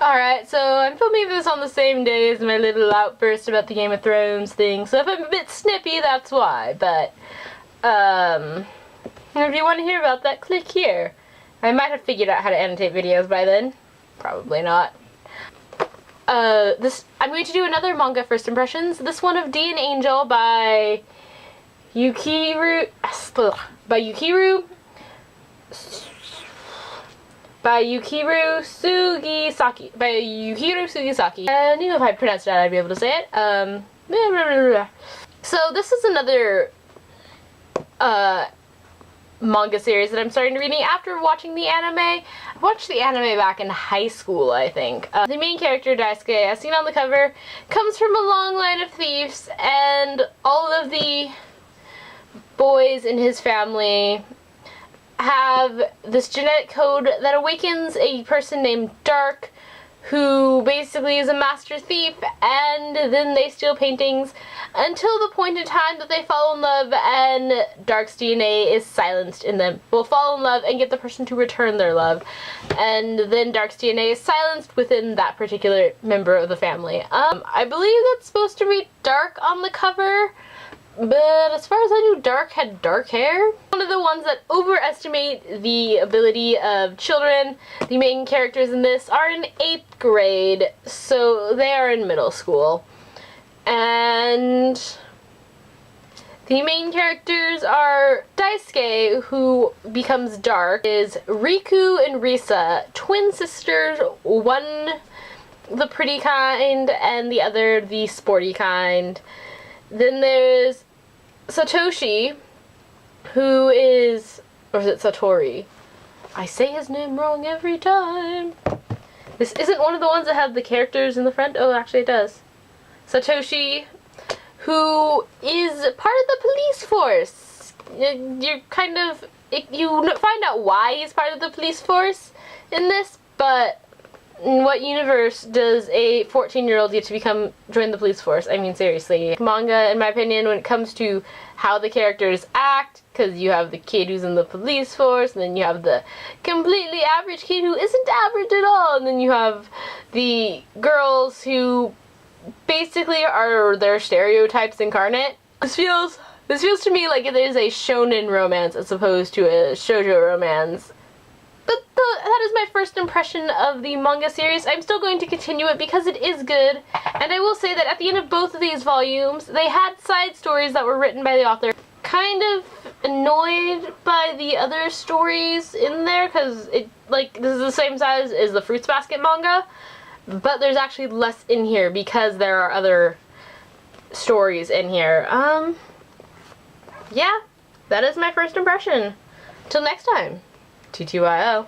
Alright, so I'm filming this on the same day as my little outburst about the Game of Thrones thing, so if I'm a bit snippy, that's why, but, if you want to hear about that, click here. I might have figured out how to annotate videos by then. Probably not. I'm going to do another manga first impressions. This one of D.N.Angel by yukiru sugisaki. I knew if I pronounced it out I'd be able to say it. So this is another manga series that I'm starting reading after watching the anime. I watched the anime back in high school, I think. The main character, Daisuke, as seen on the cover, comes from a long line of thieves, and all of the boys in his family have this genetic code that awakens a person named Dark, who basically is a master thief, and then they steal paintings until the point in time that they fall in love and Dark's DNA is silenced in them. Will fall in love and get the person to return their love, and then Dark's DNA is silenced within that particular member of the family. I believe that's supposed to be Dark on the cover, but as far as I knew, Dark had dark hair. One of the ones that overestimate the ability of children. The main characters in this are in 8th grade, so they are in middle school. And the main characters are Daisuke, who becomes Dark, is Riku and Risa, twin sisters, one the pretty kind and the other the sporty kind. Then there's Satoshi, who is, or is it Satori? I say his name wrong every time. This isn't one of the ones that have the characters in the front. Oh, actually it does. Satoshi, who is part of the police force. You're kind of, you find out why he's part of the police force in this, but in what universe does a 14-year-old get to join the police force? I mean, seriously. Manga, in my opinion, when it comes to how the characters act, because you have the kid who's in the police force, and then you have the completely average kid who isn't average at all, and then you have the girls who basically are their stereotypes incarnate. This feels to me like it is a shonen romance as opposed to a shoujo romance. But that is my first impression of the manga series. I'm still going to continue it because it is good, and I will say that at the end of both of these volumes, they had side stories that were written by the author. Kind of annoyed by the other stories in there, because this is the same size as the Fruits Basket manga, but there's actually less in here because there are other stories in here. Yeah, that is my first impression. Till next time. TTYO.